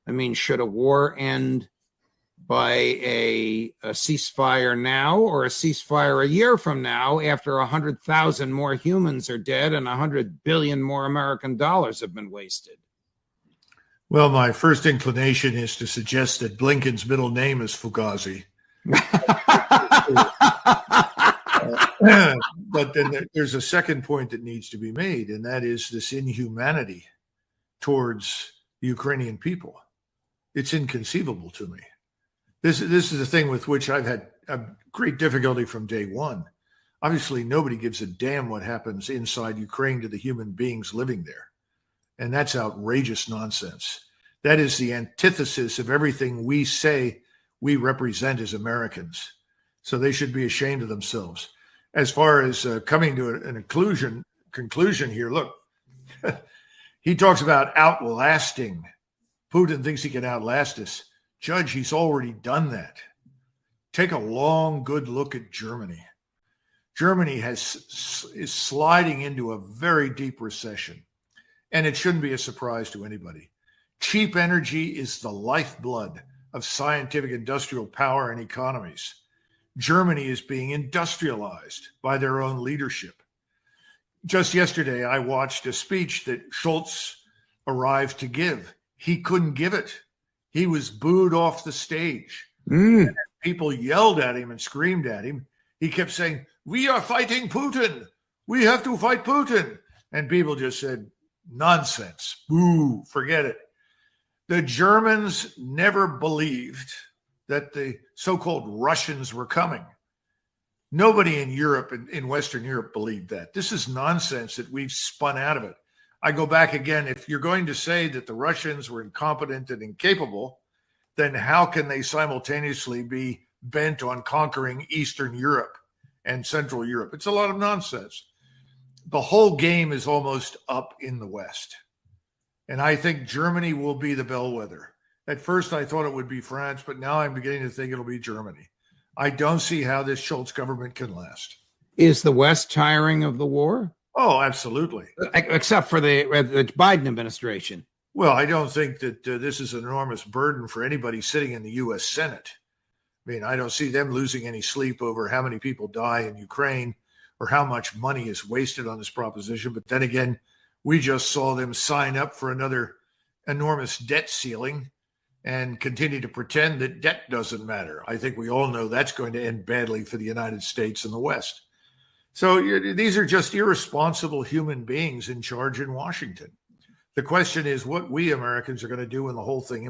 I mean, should a war end by a ceasefire now, or a ceasefire a year from now after 100,000 more humans are dead and 100 billion more American dollars have been wasted? Well, my first inclination is to suggest that Blinken's middle name is Fugazi. But then there's a second point that needs to be made, and that is this inhumanity towards the Ukrainian people. It's inconceivable to me. This is the thing with which I've had a great difficulty from day one. Obviously, nobody gives a damn what happens inside Ukraine to the human beings living there. And that's outrageous nonsense. That is the antithesis of everything we say we represent as Americans. So they should be ashamed of themselves. As far as coming to an conclusion here, look, he talks about outlasting. Putin thinks he can outlast us. Judge, he's already done that. Take a long, good look at Germany. Germany is sliding into a very deep recession, and it shouldn't be a surprise to anybody. Cheap energy is the lifeblood of scientific industrial power and economies. Germany is being industrialized by their own leadership. Just yesterday, I watched a speech that Scholz arrived to give. He couldn't give it. He was booed off the stage. People yelled at him and screamed at him. He kept saying, "We are fighting Putin. We have to fight Putin." And people just said, "Nonsense. Boo, forget it." The Germans never believed that the so-called Russians were coming. Nobody in Europe, in Western Europe, believed that. This is nonsense that we've spun out of it. I go back again. If you're going to say that the Russians were incompetent and incapable, then how can they simultaneously be bent on conquering Eastern Europe and Central Europe? It's a lot of nonsense. The whole game is almost up in the West. And I think Germany will be the bellwether. At first, I thought it would be France, but now I'm beginning to think it'll be Germany. I don't see how this Scholz government can last. Is the West tiring of the war? Oh, absolutely. Except for the Biden administration. Well, I don't think that this is an enormous burden for anybody sitting in the U.S. Senate. I mean, I don't see them losing any sleep over how many people die in Ukraine or how much money is wasted on this proposition. But then again, we just saw them sign up for another enormous debt ceiling and continue to pretend that debt doesn't matter. I think we all know that's going to end badly for the United States and the West. So these are just irresponsible human beings in charge in Washington. The question is what we Americans are going to do when the whole thing